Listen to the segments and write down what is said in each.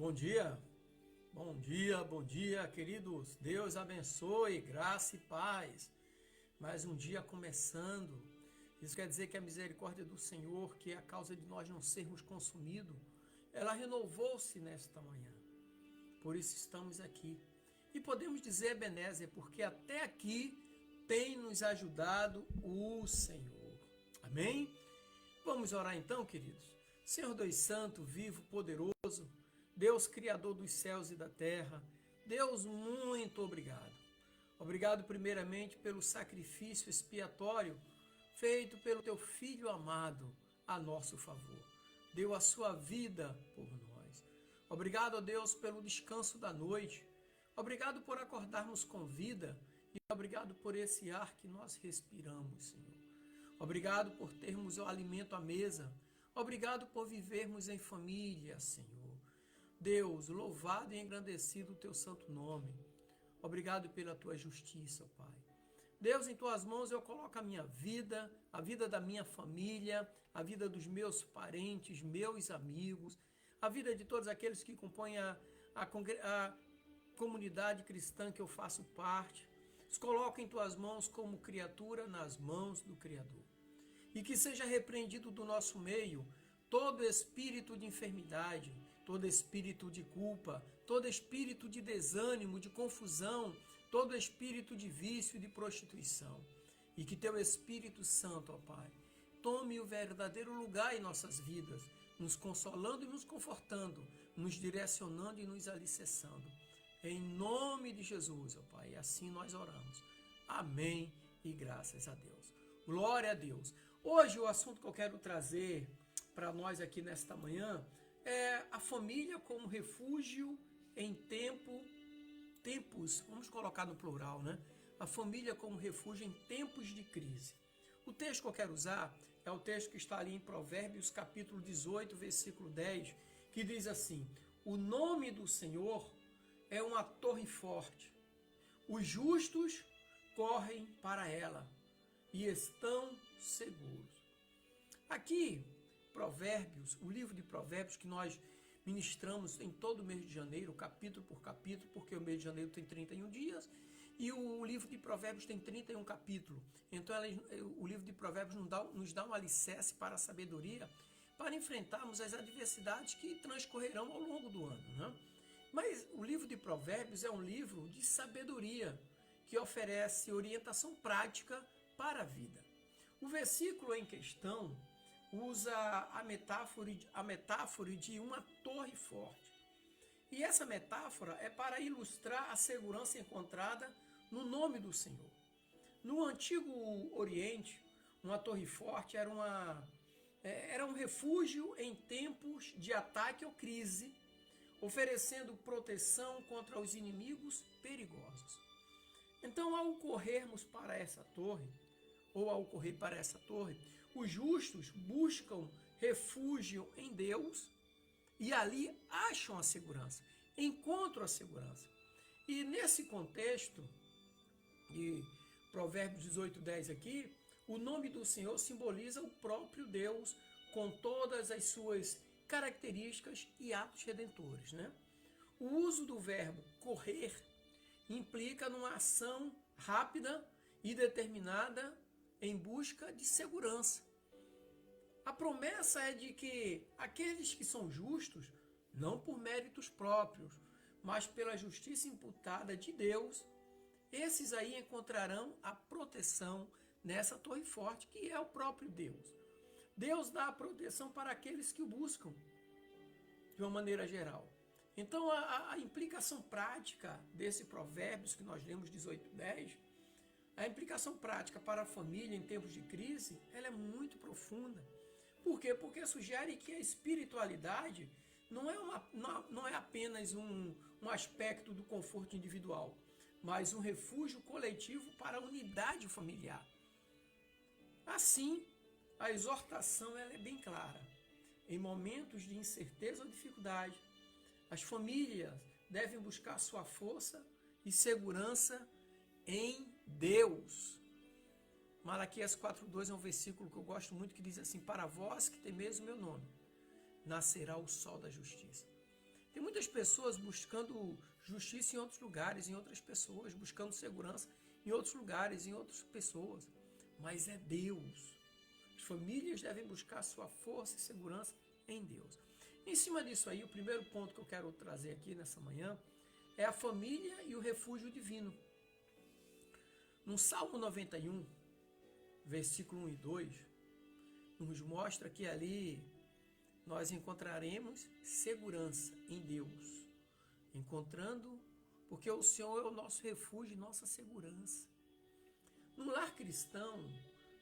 Bom dia, queridos. Deus abençoe, graça e paz. Mais um dia começando. Isso quer dizer que a misericórdia do Senhor, que é a causa de nós não sermos consumidos, ela renovou-se nesta manhã. Por isso estamos aqui. E podemos dizer, Ebenezer, porque até aqui tem nos ajudado o Senhor. Amém? Vamos orar então, queridos. Senhor Deus Santo, vivo, poderoso, Deus Criador dos céus e da terra, Deus, muito obrigado. Obrigado primeiramente pelo sacrifício expiatório feito pelo teu Filho amado a nosso favor. Deu a sua vida por nós. Obrigado, ó Deus, pelo descanso da noite. Obrigado por acordarmos com vida e obrigado por esse ar que nós respiramos, Senhor. Obrigado por termos o alimento à mesa. Obrigado por vivermos em família, Senhor. Deus, louvado e engrandecido o teu santo nome. Obrigado pela tua justiça, Pai. Deus, em tuas mãos eu coloco a minha vida, a vida da minha família, a vida dos meus parentes, meus amigos, a vida de todos aqueles que compõem a comunidade cristã que eu faço parte. Os coloco em tuas mãos como criatura nas mãos do Criador. E que seja repreendido do nosso meio todo espírito de enfermidade, todo espírito de culpa, todo espírito de desânimo, de confusão, todo espírito de vício e de prostituição. E que teu Espírito Santo, ó Pai, tome o verdadeiro lugar em nossas vidas, nos consolando e nos confortando, nos direcionando e nos alicerçando. Em nome de Jesus, ó Pai, assim nós oramos. Amém e graças a Deus. Glória a Deus. Hoje o assunto que eu quero trazer para nós aqui nesta manhã é a família como refúgio em tempos, vamos colocar no plural, né? A família como refúgio em tempos de crise. O texto que eu quero usar é o texto que está ali em Provérbios, capítulo 18, versículo 10, que diz assim: o nome do Senhor é uma torre forte. Os justos correm para ela e estão seguros. Aqui, Provérbios, o livro de Provérbios que nós ministramos em todo o mês de janeiro, capítulo por capítulo, porque o mês de janeiro tem 31 dias e o livro de Provérbios tem 31 capítulos. Então, o livro de Provérbios nos dá um alicerce para a sabedoria, para enfrentarmos as adversidades que transcorrerão ao longo do ano, né? Mas o livro de Provérbios é um livro de sabedoria, que oferece orientação prática para a vida. O versículo em questão usa a metáfora de uma torre forte. E essa metáfora é para ilustrar a segurança encontrada no nome do Senhor. No Antigo Oriente, uma torre forte era um refúgio em tempos de ataque ou crise, oferecendo proteção contra os inimigos perigosos. Então, ao corrermos para essa torre, os justos buscam refúgio em Deus e ali acham a segurança, encontram a segurança. E nesse contexto de Provérbios 18:10 aqui, o nome do Senhor simboliza o próprio Deus com todas as suas características e atos redentores, né? O uso do verbo correr implica numa ação rápida e determinada em busca de segurança. A promessa é de que aqueles que são justos, não por méritos próprios, mas pela justiça imputada de Deus, esses aí encontrarão a proteção nessa torre forte, que é o próprio Deus. Deus dá a proteção para aqueles que o buscam, de uma maneira geral. Então, a implicação prática desse Provérbios que nós lemos 18:10, a implicação prática para a família em tempos de crise, ela é muito profunda. Por quê? Porque sugere que a espiritualidade não é apenas um aspecto do conforto individual, mas um refúgio coletivo para a unidade familiar. Assim, a exortação ela é bem clara. Em momentos de incerteza ou dificuldade, as famílias devem buscar sua força e segurança em Deus. Malaquias 4:2 é um versículo que eu gosto muito, que diz assim: para vós que temeis o meu nome, nascerá o sol da justiça. Tem muitas pessoas buscando justiça em outros lugares, em outras pessoas, buscando segurança em outros lugares, em outras pessoas. Mas é Deus. As famílias devem buscar sua força e segurança em Deus. Em cima disso aí, o primeiro ponto que eu quero trazer aqui nessa manhã é a família e o refúgio divino. No Salmo 91, versículo 1 e 2, nos mostra que ali nós encontraremos segurança em Deus. Encontrando, porque o Senhor é o nosso refúgio e nossa segurança. No lar cristão,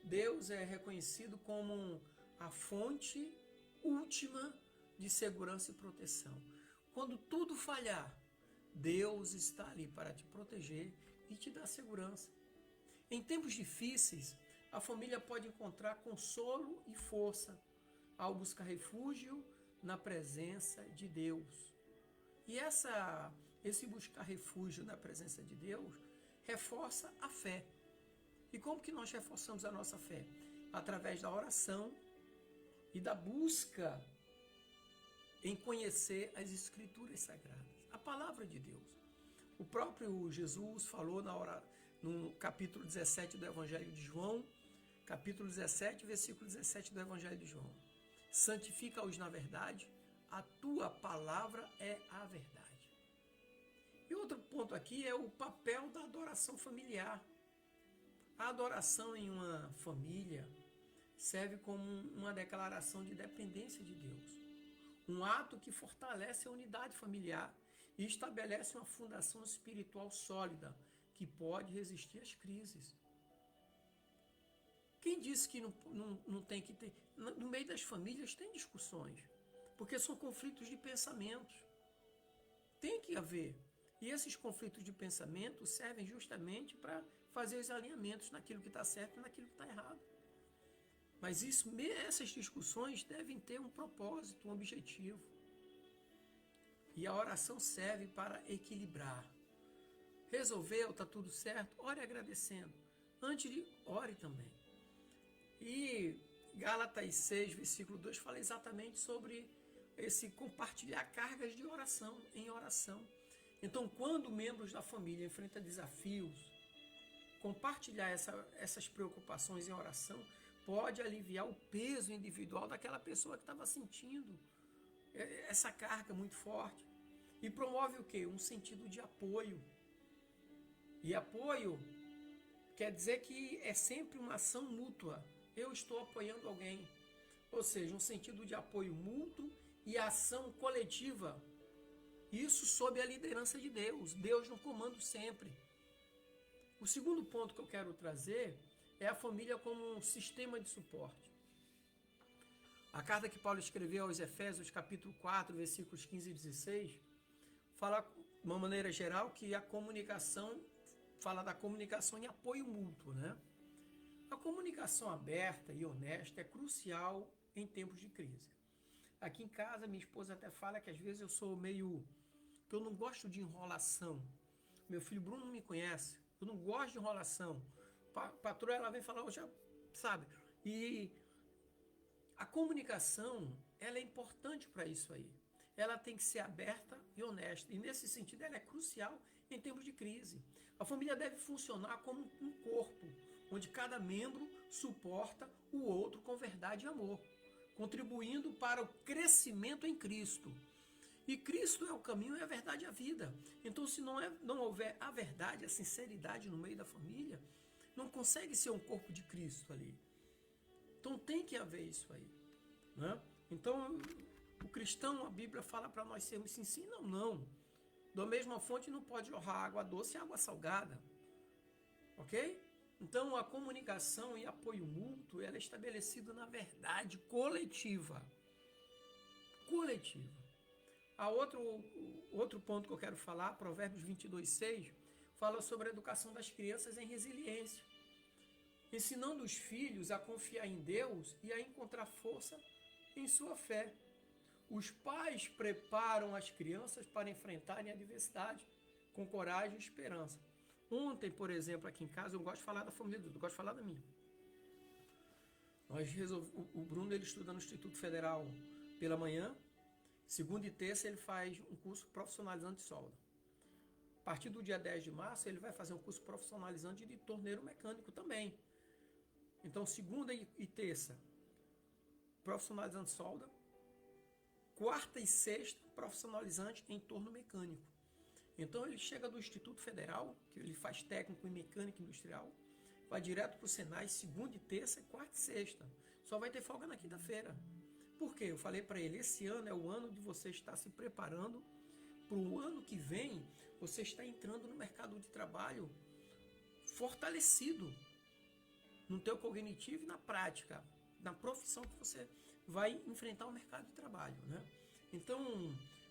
Deus é reconhecido como a fonte última de segurança e proteção. Quando tudo falhar, Deus está ali para te proteger e te dar segurança. Em tempos difíceis, a família pode encontrar consolo e força ao buscar refúgio na presença de Deus. E esse buscar refúgio na presença de Deus reforça a fé. E como que nós reforçamos a nossa fé? Através da oração e da busca em conhecer as Escrituras Sagradas, a palavra de Deus. O próprio Jesus falou no capítulo 17 do Evangelho de João, capítulo 17, versículo 17 do Evangelho de João. Santifica-os na verdade, a tua palavra é a verdade. E outro ponto aqui é o papel da adoração familiar. A adoração em uma família serve como uma declaração de dependência de Deus. Um ato que fortalece a unidade familiar e estabelece uma fundação espiritual sólida que pode resistir às crises. Quem disse que não tem que ter? No meio das famílias tem discussões, porque são conflitos de pensamentos. Tem que haver. E esses conflitos de pensamento servem justamente para fazer os alinhamentos naquilo que está certo e naquilo que está errado. Mas essas discussões devem ter um propósito, um objetivo. E a oração serve para equilibrar. Resolveu, está tudo certo, ore agradecendo. Antes de, ore também. E Gálatas 6, versículo 2, fala exatamente sobre esse compartilhar cargas de oração, em oração. Então, quando membros da família enfrentam desafios, compartilhar essas preocupações em oração pode aliviar o peso individual daquela pessoa que estava sentindo essa carga muito forte. E promove o quê? Um sentido de apoio. E apoio quer dizer que é sempre uma ação mútua. Eu estou apoiando alguém. Ou seja, um sentido de apoio mútuo e ação coletiva. Isso sob a liderança de Deus. Deus no comando sempre. O segundo ponto que eu quero trazer é a família como um sistema de suporte. A carta que Paulo escreveu aos Efésios, capítulo 4, versículos 15 e 16, fala de uma maneira geral que a comunicação, fala da comunicação em apoio mútuo, né? A comunicação aberta e honesta é crucial em tempos de crise. Aqui em casa, minha esposa até fala que às vezes eu sou que eu não gosto de enrolação. Meu filho Bruno não me conhece. Eu não gosto de enrolação. Patroa, ela vem falar, já sabe. E a comunicação, ela é importante para isso aí. Ela tem que ser aberta e honesta. E nesse sentido, ela é crucial em tempos de crise. A família deve funcionar como um corpo, onde cada membro suporta o outro com verdade e amor, contribuindo para o crescimento em Cristo. E Cristo é o caminho, é a verdade e a vida. Então, se não houver a verdade, a sinceridade no meio da família, não consegue ser um corpo de Cristo ali. Então, tem que haver isso aí, né? Então, o cristão, a Bíblia fala para nós sermos sinceros, não. Da mesma fonte não pode jorrar água doce e água salgada. Ok? Então, a comunicação e apoio mútuo, ela é estabelecida na verdade coletiva. Coletiva. Outro ponto que eu quero falar, Provérbios 22:6, fala sobre a educação das crianças em resiliência, ensinando os filhos a confiar em Deus e a encontrar força em sua fé. Os pais preparam as crianças para enfrentarem a adversidade com coragem e esperança. Ontem, por exemplo, aqui em casa, eu gosto de falar da família do Dudu, eu gosto de falar da minha. O Bruno, ele estuda no Instituto Federal pela manhã, Segunda e terça ele faz um curso profissionalizante de solda. A partir do dia 10 de março ele vai fazer um curso profissionalizante de torneiro mecânico também. Então segunda e terça, profissionalizante de solda. Quarta e sexta, profissionalizante em torno mecânico. Então ele chega do Instituto Federal, que ele faz técnico em mecânica industrial, vai direto para o Senai, segunda e terça, quarta e sexta. Só vai ter folga na quinta-feira. Por quê? Eu falei para ele, esse ano é o ano de você estar se preparando para o ano que vem, você está entrando no mercado de trabalho fortalecido no teu cognitivo e na prática, na profissão que você vai enfrentar o mercado de trabalho, né? Então,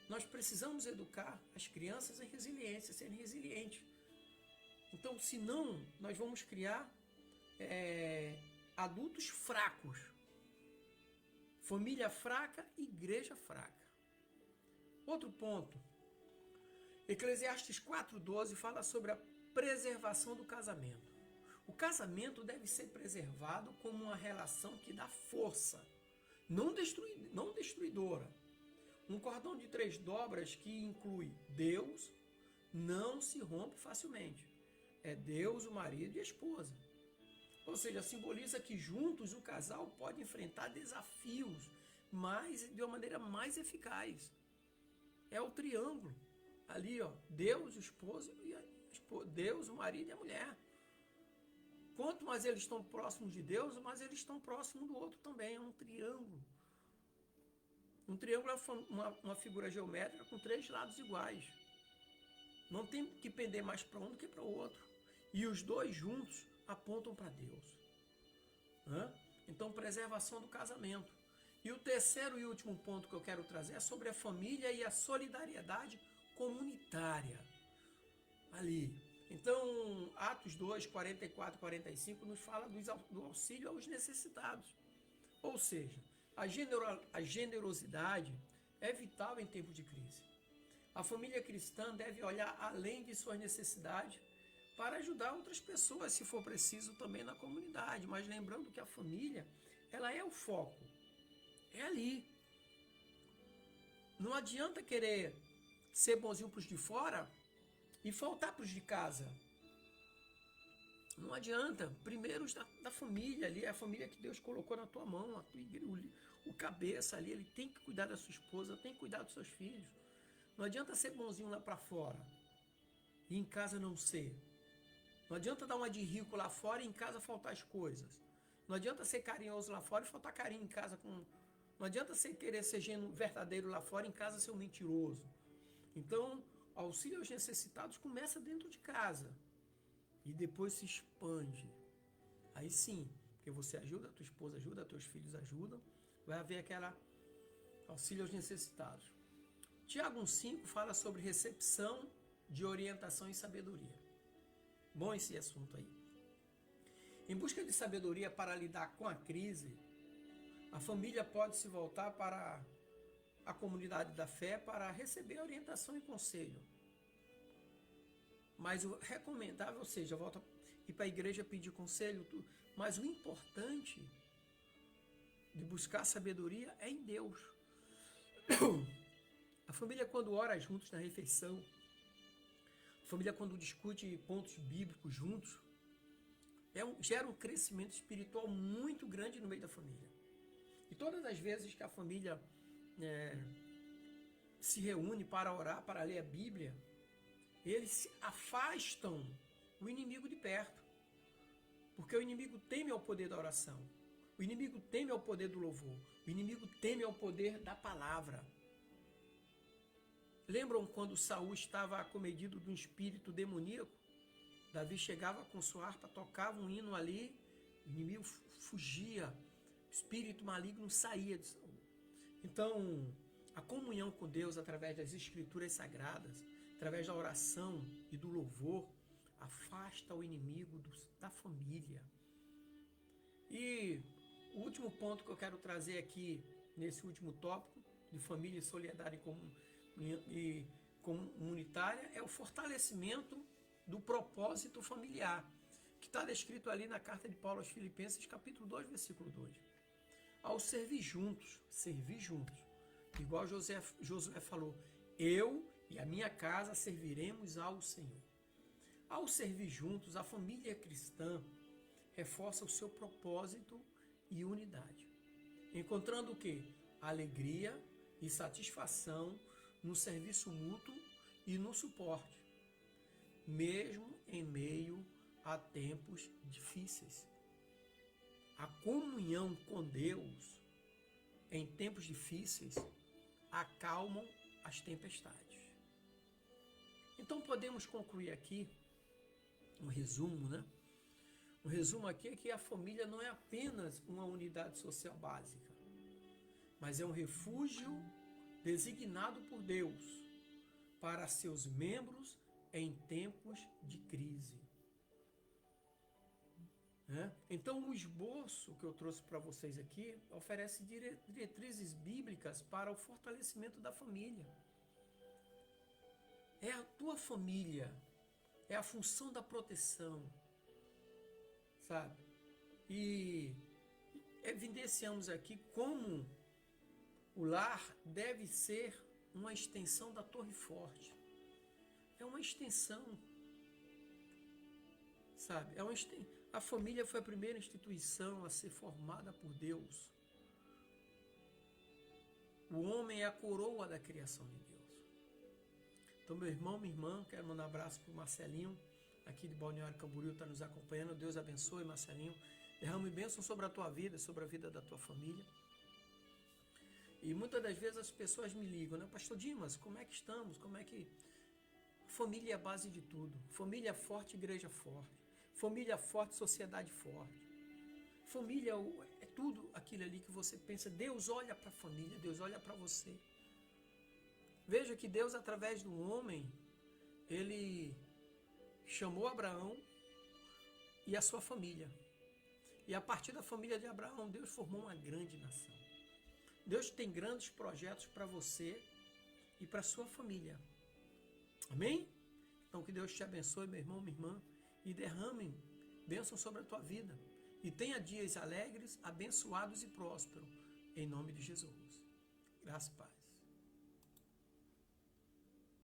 nós precisamos educar as crianças em resiliência, serem resilientes. Então, senão, nós vamos criar adultos fracos. Família fraca, igreja fraca. Outro ponto. Eclesiastes 4:12 fala sobre a preservação do casamento. O casamento deve ser preservado como uma relação que dá força, não destruidora. Um cordão de 3 dobras que inclui Deus não se rompe facilmente. É Deus, o marido e a esposa. Ou seja, simboliza que juntos o casal pode enfrentar desafios de uma maneira mais eficaz. É o triângulo. Ali, ó, Deus, o esposo e Deus, o marido e a mulher. Quanto mais eles estão próximos de Deus, mais eles estão próximos do outro também. É um triângulo. Um triângulo é uma figura geométrica com 3 lados iguais. Não tem que pender mais para um do que para o outro. E os dois juntos apontam para Deus. Então, preservação do casamento. E o terceiro e último ponto que eu quero trazer é sobre a família e a solidariedade comunitária. Ali. Então, Atos 2, 44 e 45 nos fala do auxílio aos necessitados. Ou seja, a generosidade é vital em tempos de crise. A família cristã deve olhar além de suas necessidades para ajudar outras pessoas, se for preciso, também na comunidade. Mas lembrando que a família, ela é o foco. É ali. Não adianta querer ser bonzinho para os de fora e faltar para os de casa. Não adianta. Primeiro os da família ali, é a família que Deus colocou na tua mão, a tua igreja, o cabeça ali, ele tem que cuidar da sua esposa, tem que cuidar dos seus filhos. Não adianta ser bonzinho lá para fora e em casa não ser. Não adianta dar uma de rico lá fora e em casa faltar as coisas. Não adianta ser carinhoso lá fora e faltar carinho em casa. Não adianta querer ser verdadeiro lá fora e em casa ser um mentiroso. Então, auxílio aos necessitados começa dentro de casa e depois se expande. Aí sim, porque você ajuda, a tua esposa ajuda, teus filhos ajudam, vai haver aquela auxílio aos necessitados. Tiago 1,5 fala sobre recepção de orientação e sabedoria. Bom esse assunto aí. Em busca de sabedoria para lidar com a crise, a família pode se voltar para a comunidade da fé para receber orientação e conselho. Mas o recomendável, ou seja, volta ir para a igreja pedir conselho, mas o importante de buscar sabedoria é em Deus. A família, quando ora juntos na refeição, a família, quando discute pontos bíblicos juntos, gera um crescimento espiritual muito grande no meio da família. E todas as vezes que a família se reúne para orar, para ler a Bíblia, eles afastam o inimigo de perto. Porque o inimigo teme ao poder da oração. O inimigo teme ao poder do louvor. O inimigo teme ao poder da palavra. Lembram quando Saul estava acometido de um espírito demoníaco? Davi chegava com sua harpa, tocava um hino ali, o inimigo fugia, o espírito maligno saía de Saul. Então, a comunhão com Deus através das escrituras sagradas, através da oração e do louvor, afasta o inimigo da família. E o último ponto que eu quero trazer aqui, nesse último tópico, de família e solidariedade e comunitária, é o fortalecimento do propósito familiar, que está descrito ali na carta de Paulo aos Filipenses, capítulo 2, versículo 2. Ao servir juntos, Igual Josué falou, eu e a minha casa serviremos ao Senhor. Ao servir juntos, a família cristã reforça o seu propósito e unidade, encontrando o quê? Alegria e satisfação no serviço mútuo e no suporte, mesmo em meio a tempos difíceis. A comunhão com Deus em tempos difíceis acalmam as tempestades. Então podemos concluir aqui um resumo, né? O resumo aqui é que a família não é apenas uma unidade social básica, mas é um refúgio designado por Deus para seus membros em tempos de crise. Então, o esboço que eu trouxe para vocês aqui oferece diretrizes bíblicas para o fortalecimento da família. É a tua família, é a função da proteção, sabe? E evidenciamos aqui como o lar deve ser uma extensão da torre forte. É uma extensão, sabe? A família foi a primeira instituição a ser formada por Deus. O homem é a coroa da criação de Deus. Então, meu irmão, minha irmã, quero mandar um abraço para o Marcelinho, aqui de Balneário Camboriú, está nos acompanhando. Deus abençoe, Marcelinho. Derrame bênção sobre a tua vida, sobre a vida da tua família. E muitas das vezes as pessoas me ligam, né? Pastor Dimas, como é que estamos? Como é que... Família é a base de tudo. Família forte, igreja forte. Família forte, sociedade forte. Família é tudo aquilo ali que você pensa. Deus olha para a família, Deus olha para você. Veja que Deus, através do homem, ele chamou Abraão e a sua família. E a partir da família de Abraão, Deus formou uma grande nação. Deus tem grandes projetos para você e para a sua família. Amém? Então que Deus te abençoe, meu irmão, minha irmã, e derrame bênção sobre a tua vida. E tenha dias alegres, abençoados e prósperos, em nome de Jesus. Graça e paz.